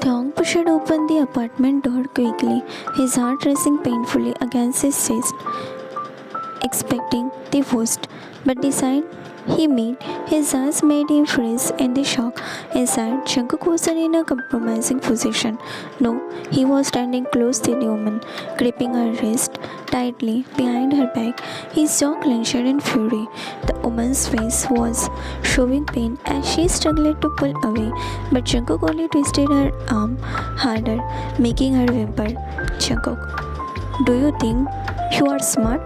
Thong pushed open the apartment door quickly, his heart racing painfully against his chest, expecting the worst, but the sight he met, his eyes made him freeze in the shock. Inside, Jungkook wasn't in a compromising position. No, he was standing close to the woman, gripping her wrist tightly behind her back, his jaw clenched in fury. The woman's face was showing pain as she struggled to pull away, but Jungkook only twisted her arm harder, making her whimper. Jungkook, do you think you are smart?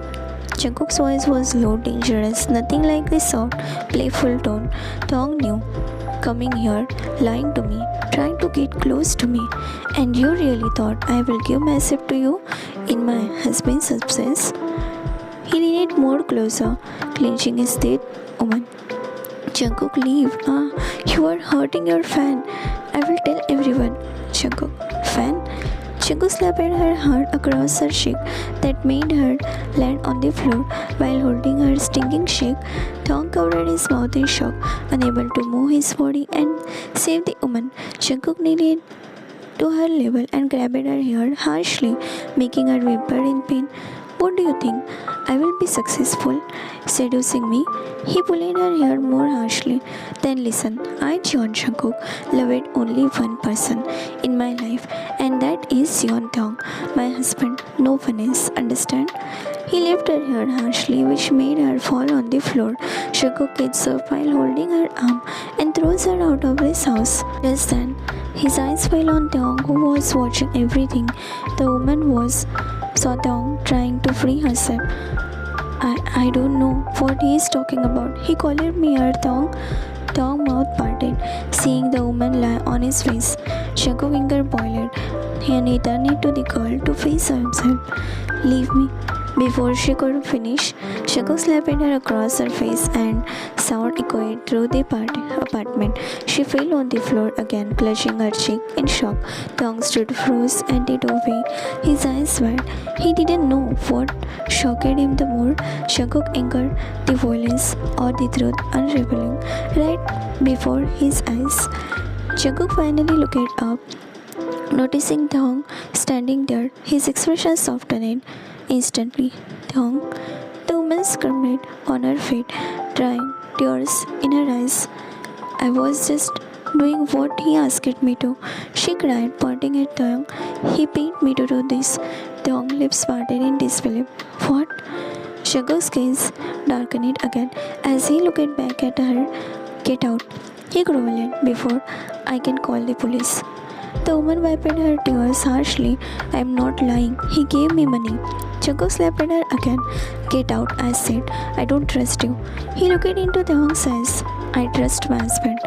Jungkook's voice was low, dangerous, nothing like the soft, playful tone Thong knew. Coming here, lying to me, trying to get close to me, and you really thought I will give myself to you in my husband's absence? He leaned more closer, clenching his teeth. Woman, Jungkook, leave. You are hurting your fan. I will tell everyone. Jungkook, fan? Jungkook slapped her hard across her cheek that made her land on the floor while holding her stinging cheek. Thong covered his mouth in shock, unable to move his body and save the woman. Jungkook kneeled to her level and grabbed her hair harshly, making her whimper in pain. What do you think? I will be successful seducing me? He pulled her hair more harshly. Then listen, I, Jeon Jungkook, loved only one person in my life, and that is Jeon Thong, my husband. No one else, understand? He lifted her hair harshly, which made her fall on the floor. Jungkook gets up while holding her arm and throws her out of his house. Just then, his eyes fell on Thong, who was watching everything. The woman saw Thong trying to free herself. I don't know what he is talking about. He called me her Thong. Thong mouth parted, seeing the woman lie on his face. Jungkook anger boiled, and he turned it to the girl to face himself. Leave me. Before she could finish, Jungkook slapped her across her face and sound echoed through the apartment. She fell on the floor again, clutching her cheek in shock. Thong stood froze at the doorway, his eyes wide. He didn't know what shocked him the more, Jungkook anger, the violence, or the truth unraveling right before his eyes. Jungkook finally looked up, noticing Thong standing there. His expression softened instantly. Thong, the woman screamed on her feet, drying tears in her eyes. I was just doing what he asked me to, she cried, pointing at Thong. He paid me to do this. Thong's lips parted in disbelief. What? Jungkook's gaze darkened again as he looked back at her. Get out, he growled, before I can call the police. The woman wiped her tears harshly. I am not lying. He gave me money. Jungkook slapped her again. Get out, I said. I don't trust you. He looked into Thong's eyes. I trust my husband.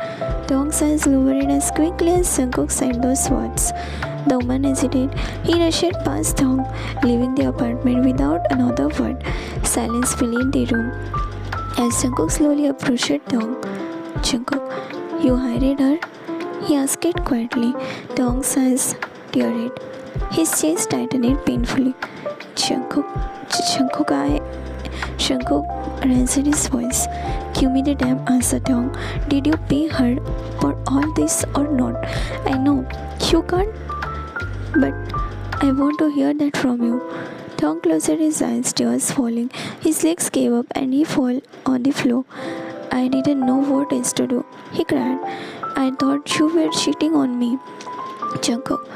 Thong's eyes lowered as quickly as Jungkook said those words. The woman hesitated. He rushed past Thong, leaving the apartment without another word. Silence filled the room as Jungkook slowly approached Thong. Jungkook, you hired her? He asked it quietly. Thong's eyes teared. His chest tightened painfully. Jungkook, raised his voice. Give me the damn answer, Thong. Did you pay her for all this or not? I know you can't, but I want to hear that from you. Thong closed his eyes, tears falling. His legs gave up and he fell on the floor. I didn't know what else to do, he cried. I thought you were cheating on me, Jungkook.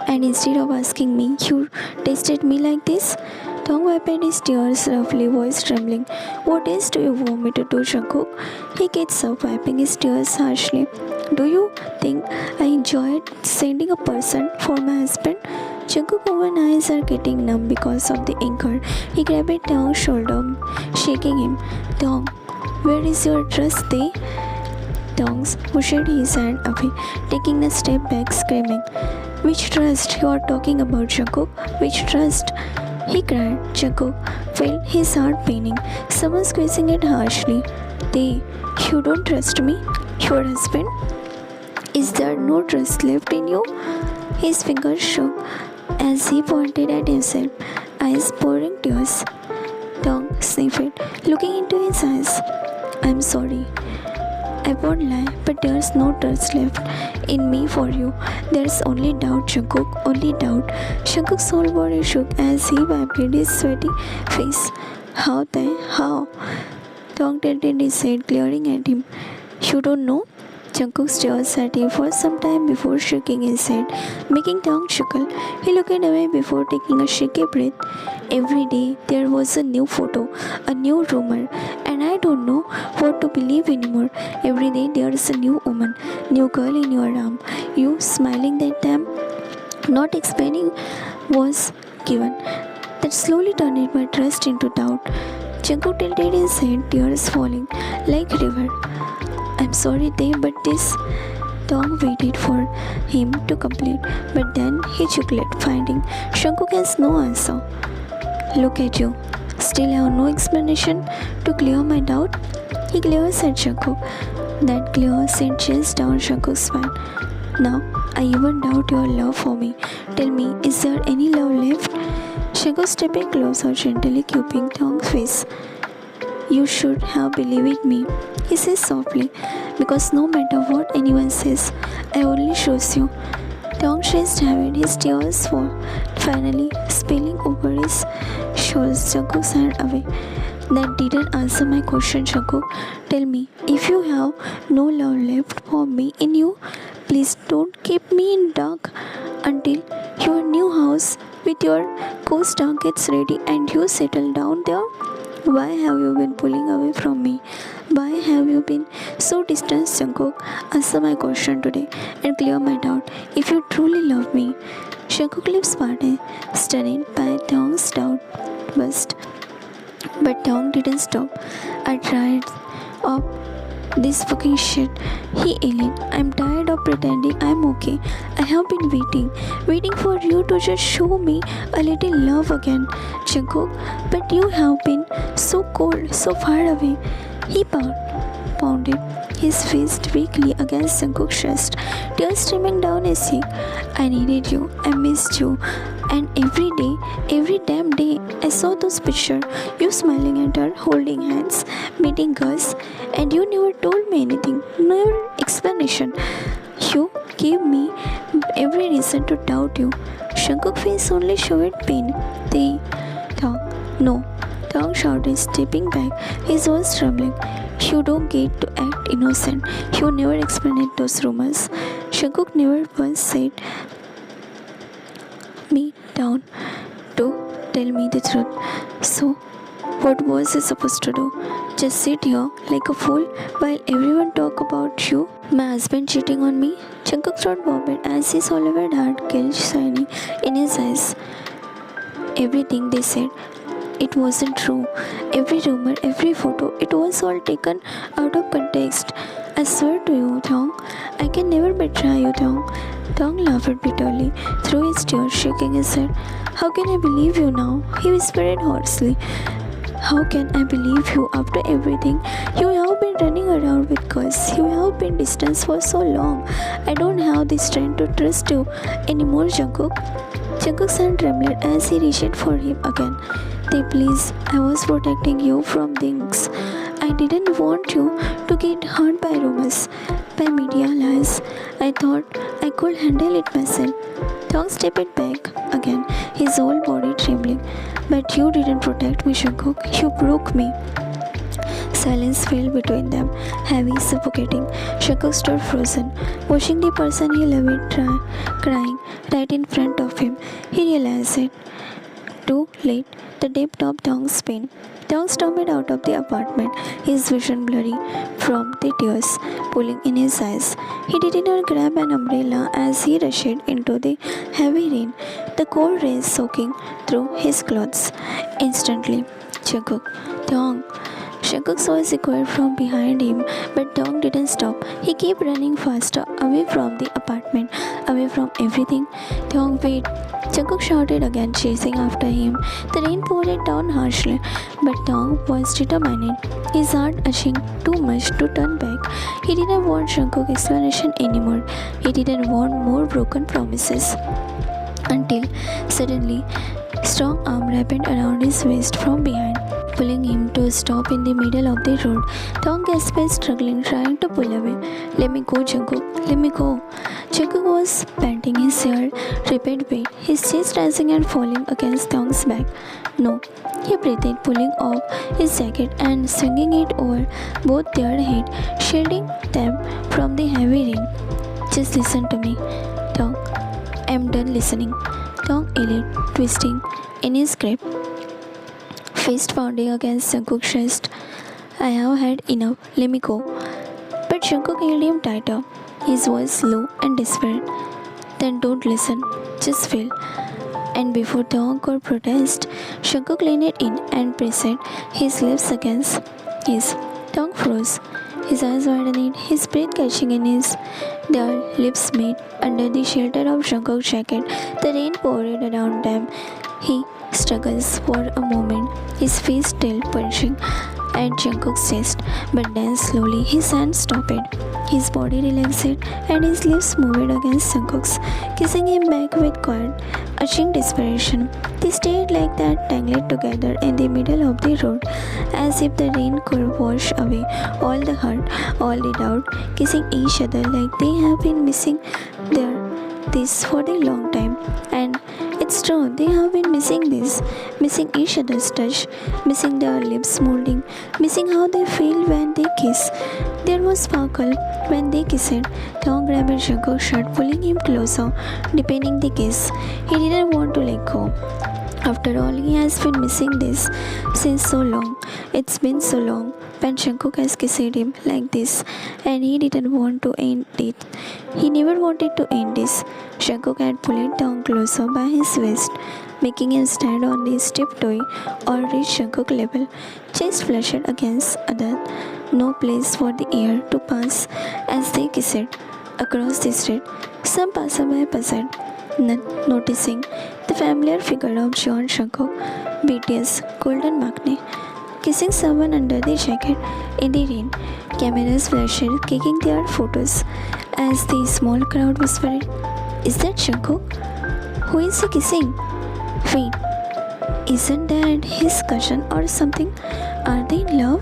And instead of asking me, you tested me like this? Thong wiped his tears roughly, voice trembling. What else do you want me to do, Jungkook? He gets up, wiping his tears harshly. Do you think I enjoyed sending a person for my husband? Jungkook's open eyes are getting numb because of the anger. He grabbed Thong's shoulder, shaking him. Thong, where is your trust, they? Thong pushed his hand away, taking a step back, screaming. Which trust you are talking about, Jungkook? Which trust? He cried. Jungkook felt his heart paining, someone squeezing it harshly. They, you don't trust me? Your husband? Is there no trust left in you? His fingers shook as he pointed at himself, eyes pouring tears. Thong sniffed, looking into his eyes. I'm sorry. I won't lie, but there's no trust left in me for you. There's only doubt, Jungkook, only doubt. Jungkook's whole body shook as he wiped his sweaty face. How? Tong tilted his head, glaring at him. You don't know? Jungkook stares at him for some time before shaking his head, making Tong chuckle. He looked away before taking a shaky breath. Every day there was a new photo, a new rumor, and I don't know what to believe anymore. Every day there is a new woman, new girl in your arm. You smiling that time, not explaining was given. That slowly turned my trust into doubt. Jungkook tilted his head, tears falling like river. I'm sorry, but this. Tong waited for him to complete, but then he chuckled, finding Jungkook has no answer. Look at you. Still have no explanation to clear my doubt? He glares at Jungkook. That glare sent chills down Jungkook's spine. Now, I even doubt your love for me. Tell me, is there any love left? Jungkook stepping closer, gently cupping Tong's face. You should have believed me, he says softly, because no matter what anyone says, I only choose you. Tong chased David, his tears were finally spilling over his shoulders. Jungkook sighed away. That didn't answer my question, Jungkook. Tell me, if you have no love left for me in you, please don't keep me in dark until your new house with your co-star gets ready and you settle down there. Why have you been pulling away from me? Why have you been so distant, Jungkook? Answer my question today and clear my doubt. If you truly love me, Jungkook lips parted, stunned by Tong's doubt burst. But Tong didn't stop. I tried up this fucking shit. He yelled. I'm tired of pretending I'm okay. I have been waiting for you to just show me a little love again, Jungkook. But you have been so cold, so far away. He pounded his fist weakly against Jungkook's chest, tears streaming down his cheek. I needed you. I missed you. And every damn day, I saw those pictures. You smiling at her, holding hands, meeting Gus, and you never told me anything, no explanation. You gave me every reason to doubt you. Jungkook's face only showed pain. No. Tong shouted, stepping back, his voice trembling. You don't get to act innocent. You never explained those rumors. Jungkook never once said me down to tell me the truth. So, what was I supposed to do? Just sit here like a fool while everyone talk about you? My husband cheating on me? Jungkook's throat bobbed as his Oliver heart guilt shining in his eyes. Everything they said, it wasn't true. Every rumor, every photo, it was all taken out of context. I swear to you, Tong, I can never betray you, Tong. Tong laughed bitterly through his tears, shaking his head. How can I believe you now? He whispered hoarsely. How can I believe you after everything? You have been running around with Gus. You have been distant for so long. I don't have the strength to trust you anymore, Jungkook. Jungkook's hand trembled as he reached for him again. Please, I was protecting you from things. I didn't want you to get hurt by rumors, by media lies. I thought I could handle it myself. Tong stepped back again, his whole body trembling. But you didn't protect me, Jungkook. You broke me. Silence fell between them, heavy, suffocating. Jungkook stood frozen, watching the person he loved crying right in front of him. He realized it. Too late, the depth of Tong's pain. Tong stormed out of the apartment, his vision blurry from the tears pooling in his eyes. He did not grab an umbrella as he rushed into the heavy rain, the cold rays soaking through his clothes. Instantly, Tong. Jungkook's voice echoed from behind him, but Tong didn't stop. He kept running faster, away from the apartment, away from everything. Tong, wait! Jungkook shouted again, chasing after him. The rain poured down harshly, but Tong was determined, his heart aching too much to turn back. He didn't want Jungkook's explanation anymore. He didn't want more broken promises. Until suddenly, strong arm wrapped around his waist from behind. pulling him to a stop in the middle of the road. Thong gasped, struggling, trying to pull away. Let me go, Jungkook. Let me go. Jungkook was panting, his hair rapid beat, his chest rising and falling against Thong's back. No, he breathed, pulling off his jacket and swinging it over both their heads, shielding them from the heavy rain. Just listen to me, Thong. I'm done listening. Thong yelled, twisting in his grip, fist pounding against Jungkook's chest. I have had enough. Let me go. But Jungkook held him tighter, his voice low and desperate. Then don't listen. Just feel. And before Thong could protest, Jungkook leaned in and pressed his lips against his. Thong froze, his eyes widened, his breath catching in his. Their lips met under the shelter of Jungkook's jacket. The rain poured around them. He struggles for a moment, his face still punching at Jungkook's chest, but then slowly his hand stopped. His body relaxed and his lips moved against Jungkook's, kissing him back with quiet, urging desperation. They stayed like that, tangled together in the middle of the road, as if the rain could wash away all the hurt, all the doubt, kissing each other like they have been missing this for a long time. And it's true, they have been missing this, missing each other's touch, missing their lips molding, missing how they feel when they kiss. There was sparkle when they kissed. Thong grabbed Jungkook's shirt, pulling him closer, deepening the kiss. He didn't want to let go. After all, he has been missing this since so long. It's been so long. When Jungkook has kissed him like this, and he didn't want to end it. He never wanted to end this. Jungkook had pulled Thong closer by his waist, making him stand on his tiptoe or reach Jungkook level. Chest flushed against other. No place for the air to pass as they kissed across the street. Some passerby passed, noticing the familiar figure of John Jungkook, BTS Golden Maknae, kissing someone under the jacket in the rain. Cameras flashed, kicking their photos as the small crowd whispered, "Is that Jungkook? Who is he kissing? Wait, isn't that his cousin or something? Are they in love?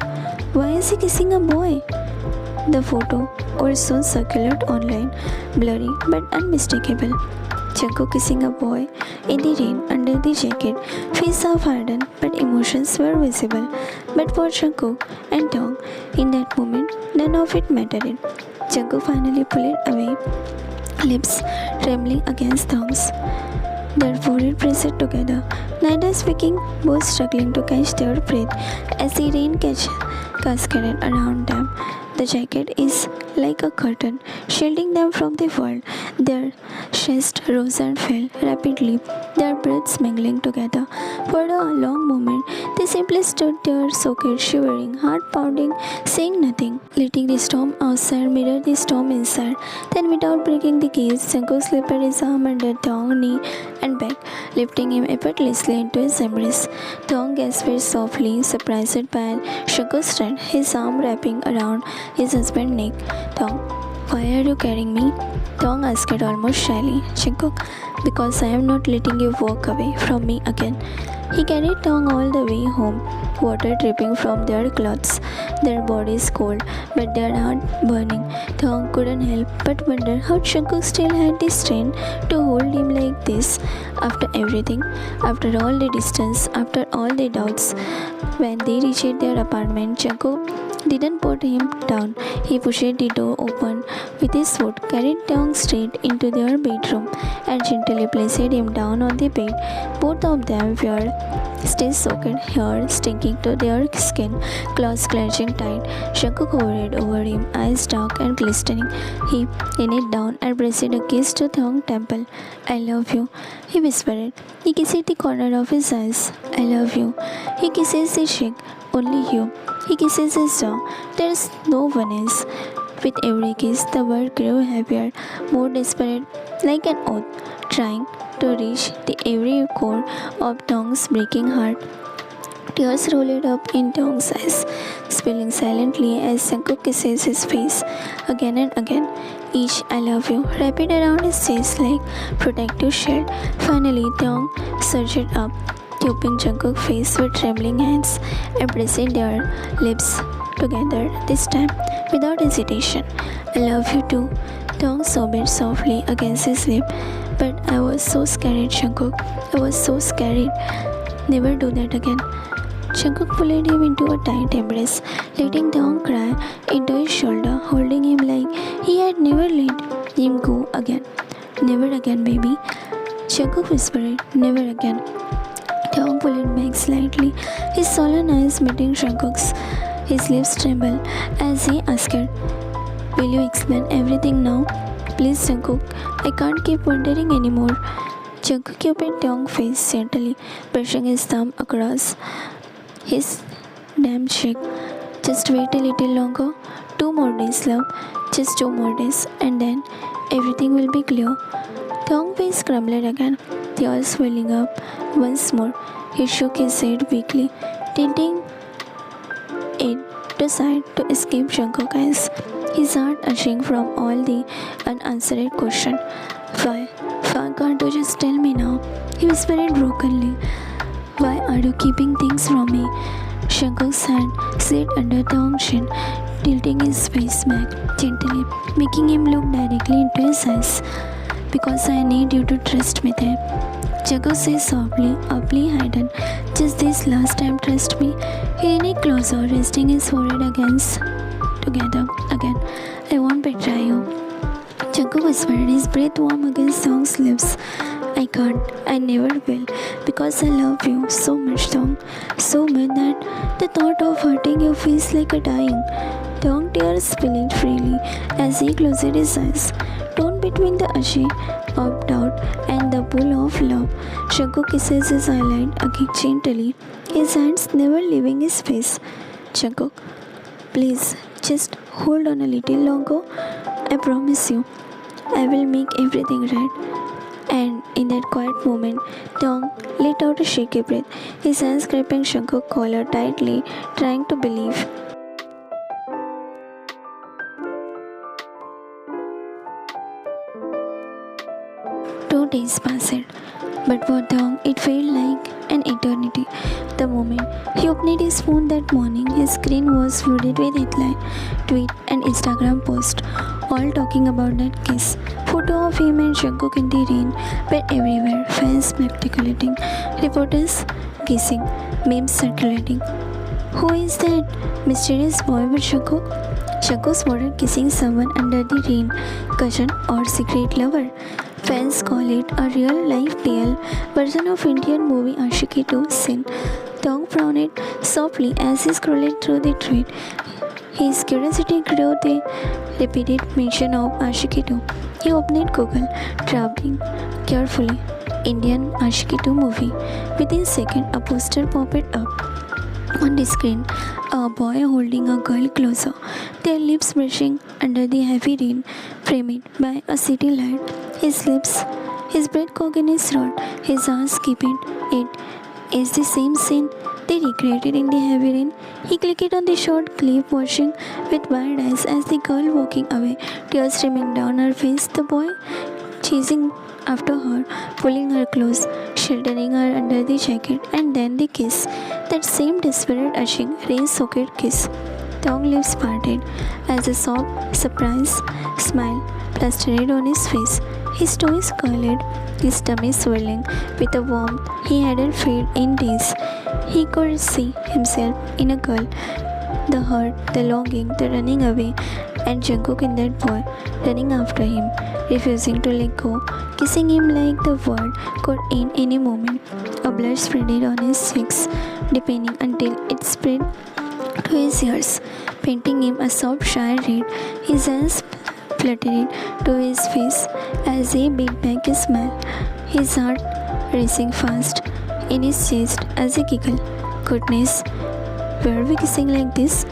Why is he kissing a boy?" The photo also circulated online, blurry but unmistakable. Jungkook kissing a boy in the rain under the jacket, face half hardened, but emotions were visible. But for Jungkook and Thong, in that moment, none of it mattered. Jungkook finally pulled away, lips trembling against Thong's. Their forehead pressed together, neither speaking, both struggling to catch their breath as the rain cascaded around them. The jacket is like a curtain, shielding them from the world. Their chests rose and fell rapidly, their breaths mingling together. For a long moment, they simply stood there, soaked, shivering, heart pounding, saying nothing, letting the storm outside mirror the storm inside. Then, without breaking the gaze, Jungkook slipped his arm under Thong's knee and back, lifting him effortlessly into his embrace. Thong gasped softly, surprised by Jungkook's strength, his arm wrapping around his husband's neck. "Thong, why are you carrying me?" Thong asked almost shyly. "Jungkook, because I am not letting you walk away from me again." He carried Thong all the way home, water dripping from their clothes, their bodies cold, but their heart burning. Thong couldn't help but wonder how Jungkook still had the strength to hold him like this after everything, after all the distance, after all the doubts. When they reached their apartment, Jungkook didn't put him down. He pushed the door open with his foot, carried Thong straight into their bedroom, and gently placed him down on the bed. Both of them were still soaked, hair sticking to their skin, claws clenching tight. Jungkook hovered over him, eyes dark and glistening. He leaned down and pressed a kiss to Thong's temple. "I love you," he whispered. He kissed the corner of his eyes. "I love you." He kisses the cheek. "Only you." He kisses his jaw. "There's no one else." With every kiss, the word grew heavier, more desperate, like an oath, trying to reach the every core of Thong's breaking heart. Tears rolled up in Thong's eyes, spilling silently as Jungkook kisses his face again and again. Each "I love you" wrapped around his chest like protective shield. Finally, Thong surged up, cupping Jungkook's face with trembling hands and pressing their lips together, this time without hesitation. I love you too. Dong sobbed softly against his lip. But I was so scared, Jungkook. I was so scared. Never do that again. Jungkook pulled him into a tight embrace, letting Dong cry into his shoulder, holding him like he had never let him go again. Never again, baby. Jungkook whispered, never again. Dong pulled back slightly, his sullen eyes meeting Jungkook's. His lips trembled as he asked, will you explain everything now? Please, Jungkook. I can't keep wondering anymore. Jungkook opened Dong's face gently, brushing his thumb across his damp cheek. Just wait a little longer. 2 more days, love. Just 2 more days, and then everything will be clear. Dong's face crumbled again, tears welling up once more. He shook his head weakly, tilting it to side to escape Jungkook's eyes. His heart aching from all the unanswered questions. Why? Why can't you just tell me now? He whispered brokenly. Why are you keeping things from me? Jungkook's hand slid under Dong's chin, tilting his face back gently, making him look directly into his eyes. Because I need you to trust me there. Jungkook said softly, uply hidden. Just this last time, trust me. He leaned closer, resting his forehead against together again. I won't betray you. Jungkook whispered, his breath warm against Dong's lips. I can't. I never will. Because I love you so much, Dong. So much that the thought of hurting you feels like a dying. Dong tears spilling freely as he closed his eyes. Torn between the ache of doubt and the pull of love, Jungkook kisses his eyelid again gently, his hands never leaving his face. Jungkook, please, just hold on a little longer. I promise you, I will make everything right. And in that quiet moment, Dong let out a shaky breath, his hands gripping Jungkook's collar tightly, trying to believe. 2 days passed, but for Dong it felt like an eternity. The moment he opened his phone that morning, his screen was flooded with headline, tweet, and Instagram posts, all talking about that kiss. Photo of him and Jungkook in the rain were everywhere, fans speculating, reporters kissing, memes circulating. Who is that mysterious boy with Jungkook? Jungkook spotted kissing someone under the rain, cousin or secret lover. Fans call it a real-life TL version of Indian movie Ashiki 2 scene. Dong frowned softly as he scrolled through the tweet. His curiosity grew the repeated mention of Ashiki 2. He opened Google, traveling carefully. Indian Ashiki 2 movie. Within a second, a poster popped up. On the screen, a boy holding a girl closer, their lips brushing under the heavy rain, framed by a city light. His lips, his breath caught in his throat, his eyes keeping it. Is the same scene they recreated in the heavy rain. He clicked on the short clip, watching with wide eyes as the girl walking away, tears streaming down her face. The boy chasing after her, pulling her close, sheltering her under the jacket, and then the kiss. That same desperate, ashing, rain-soaked kiss. Dong lips parted as a soft, surprised smile plastered on his face. His toes curled, his tummy swelling with a warmth he hadn't felt in days. He could see himself in a girl. The hurt, the longing, the running away, and Jungkook in that boy, running after him, refusing to let go, kissing him like the world could end any moment. A blood spread on his cheeks, deepening until it spread to his ears, painting him a soft shy red. His hands fluttered to his face as he beat back a smile, his heart racing fast in his chest as he giggled. Goodness, were we kissing like this?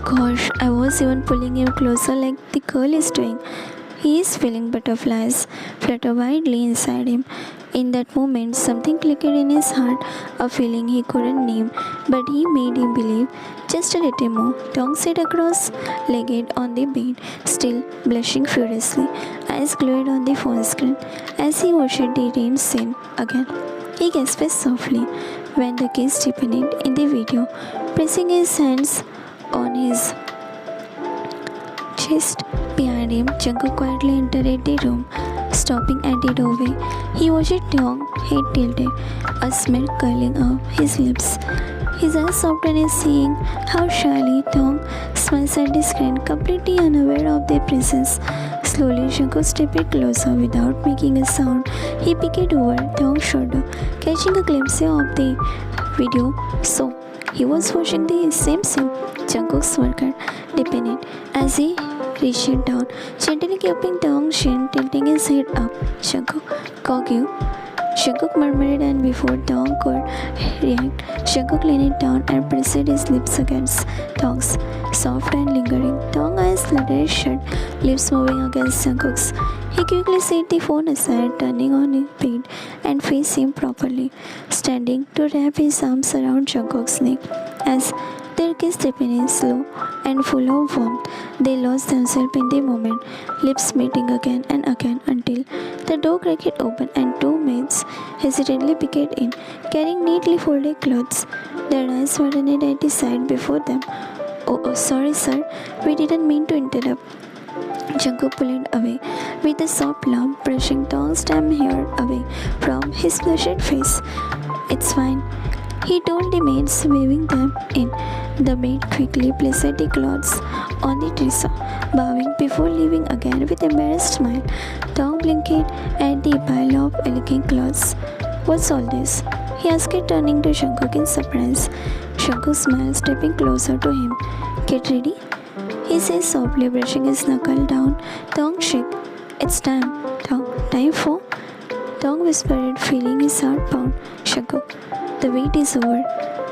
Gosh, I was even pulling him closer like the girl is doing. He is feeling butterflies flutter wildly inside him. In that moment, something clicked in his heart, a feeling he couldn't name, but he made him believe just a little more. Dong sat cross-legged on the bed, still blushing furiously, eyes glued on the phone screen. As he watched the rain scene again, he gasped softly. when the kiss deepened in the video. Pressing his hands on his chest behind him, Jungkook quietly entered the room. Stopping at the doorway, he watched Taeyong, head tilted, a smile curling up his lips. His eyes softened as seeing how shyly Taeyong smiles at the screen, completely unaware of their presence. Slowly, Jungkook stepped closer without making a sound. He peeked over Taeyong's shoulder, catching a glimpse of the video. So, he was watching the same scene. Jungkook's smirk deepened as he reached down, gently keeping Taeyong's chin, tilting his head up. Jungkook, cock you. Jungkook murmured, and before Taeyong could react, Jungkook leaned down and pressed his lips against Taeyong's, soft and lingering. Taeyong's eyes fluttered shut, lips moving against Jungkook's. He quickly set the phone aside, turning on his bed and faced him properly, standing to wrap his arms around Jungkook's neck. As their kiss deepened slow and full of warmth, they lost themselves in the moment, lips meeting again and again until the door cracked open and two maids hesitantly peeked in, carrying neatly folded clothes. Their eyes widened at the sight before them. Oh, sorry, sir. We didn't mean to interrupt. Jungkook pulled away with a soft laugh, brushing Taeyong's damp hair away from his flushed face. It's fine, he told the maids, waving them in. The maid quickly placed the clothes on the dresser, bowing before leaving again with embarrassed smile. Taeyong blinked at the pile of elegant clothes. What's all this? He asked, turning to Jungkook in surprise. Jungkook smiled, stepping closer to him. Get ready, he says softly, brushing his knuckle down Taeyong's cheek. It's time, Taeyong. Time for? Taeyong whispered, feeling his heart pound. Jungkook, the wait is over.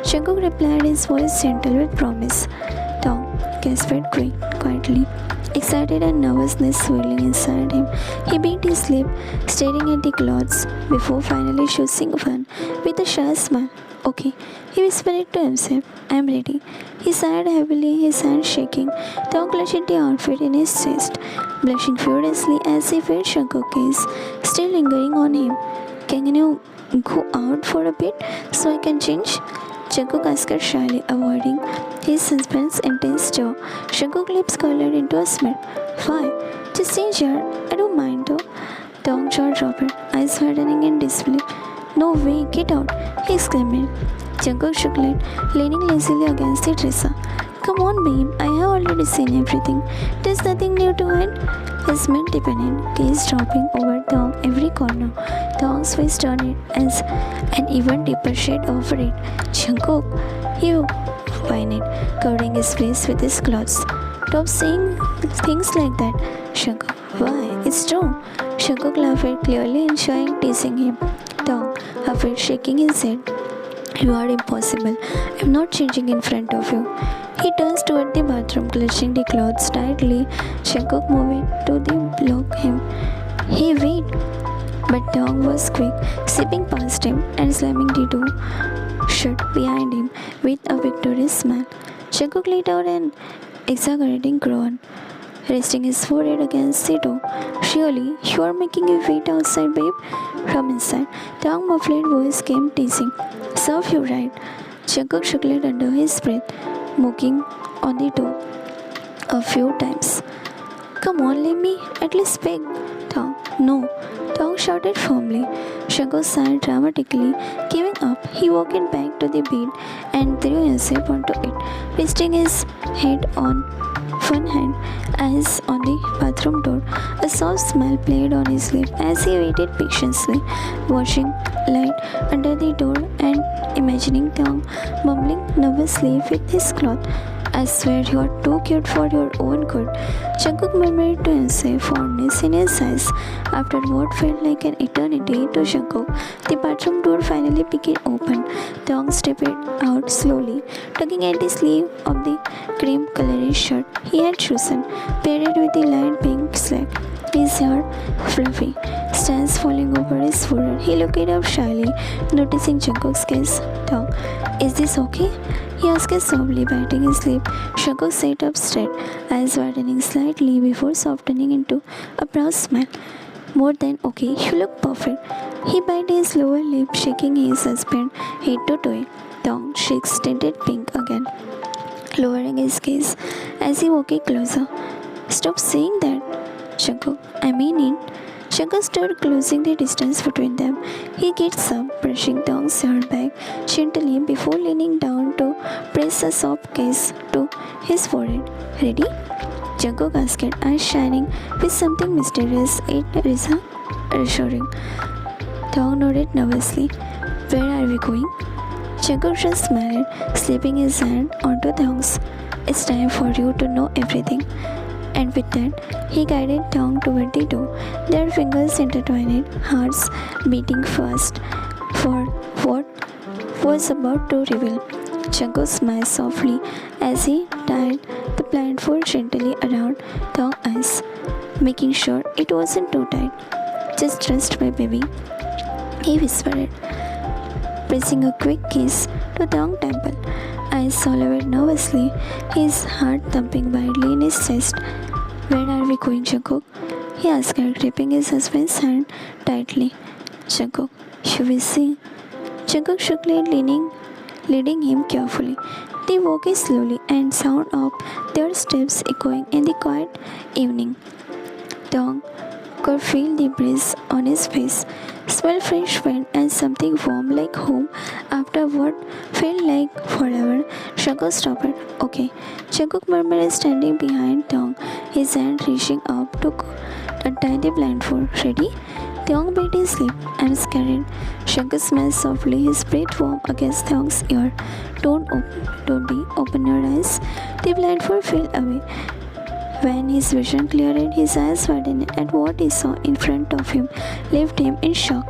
Jungkook replied, his voice gentle with promise. Taeyong gasped quietly, excited and nervousness swelling inside him. He bit his lip, staring at the clothes, before finally choosing one with a shy smile. Okay, he whispered to himself. I am ready. He sighed heavily, his hands shaking. Taeyong clutched the outfit in his chest, blushing furiously as he felt Jungkook's gaze still lingering on him. Can you go out for a bit so I can change? Jungkook asked shyly, avoiding his husband's intense jaw. Jungkook's lips curled into a smile. Why? Just change here. I don't mind though. Taeyong's jaw dropped, eyes widening in disbelief. No way, get out, he exclaimed. Jungkook shook it, leaning lazily against the dresser. Come on, babe, I have already seen everything. There's nothing new to hide. His mouth deepened, gaze dropping over Taeyong every corner. Taeyong's face turned as an even deeper shade of red. Jungkook, he whined, covering his face with his clothes. Stop saying things like that. Jungkook, why? It's true. Jungkook laughed, clearly enjoying teasing him. Taeyong, half shaking his head. You are impossible. I'm not changing in front of you. He turns toward the bathroom, clutching the clothes tightly. Jungkook moved to block him. Hey, wait! But Taeyong was quick, zipping past him and slamming the door shut behind him with a victorious smile. Jungkook let out an exaggerating groan, resting his forehead against the door. Surely, you are making me wait outside, babe? From inside, Taeyong's muffled voice came teasing. Serve you right. Jungkook shook it under his breath, knocking on the door a few times. Come on, let me at least beg. Taeyong, no. Taeyong shouted firmly. Jungkook sighed dramatically. Giving up, he walked back to the bed and threw himself onto it, resting his head on one hand, eyes on the bathroom door. A soft smile played on his lip as he waited patiently, watching light under the door and imagining Taeyong mumbling nervously with his cloth. I swear you are too cute for your own good. Jungkook murmured to himself, fondness in his eyes. After what felt like an eternity to Jungkook, the bathroom door finally peeked open. Taeyong stepped out slowly, tugging at the sleeve of the cream-colored shirt he had chosen, paired with the light pink slack. His hair fluffy, strands falling over his forehead. He looked up shyly, noticing Jungkook's gaze. Taeyong, is this okay? He asked softly, biting his lip. Jungkook sat up straight, eyes widening slightly before softening into a proud smile. More than okay, you look perfect. He bit his lower lip, shaking his husband head to toe. Tong cheeks tinted pink again, lowering his gaze as he walked closer. Stop saying that, Jungkook. I mean it. Jungkook started closing the distance between them. He gets up, brushing Tong's hair back gently before leaning down to press a soft kiss to his forehead. Ready? Jungkook asked, eyes shining with something mysterious yet reassuring. Tong nodded nervously. Where are we going? Jungkook just smiled, slipping his hand onto Tong's. It's time for you to know everything. And with that, he guided Tong toward the door, their fingers intertwined, hearts beating fast for what was about to reveal. Jungkook smiled softly as he tied the blindfold gently around Tong's eyes, making sure it wasn't too tight. Just trust my baby, he whispered, pressing a quick kiss to Tong's temple. Eyes swallowed nervously, his heart thumping wildly in his chest. Where are we going, Jungkook? He asked her, gripping his husband's hand tightly. Jungkook, you will see. Jungkook shook leading him carefully. They walked slowly and sound of their steps echoing in the quiet evening. Tong could feel the breeze on his face, smell fresh wind and something warm like home after what felt like forever. Jungkook stopped. Okay. Jungkook murmured, standing behind Tong, his hand reaching up to untie the blindfold. Ready? Tong bit his lip and scared. Jungkook smiled softly, his breath warm against Tong's ear. Don't be, open your eyes. The blindfold fell away. When his vision cleared, his eyes widened, and what he saw in front of him left him in shock.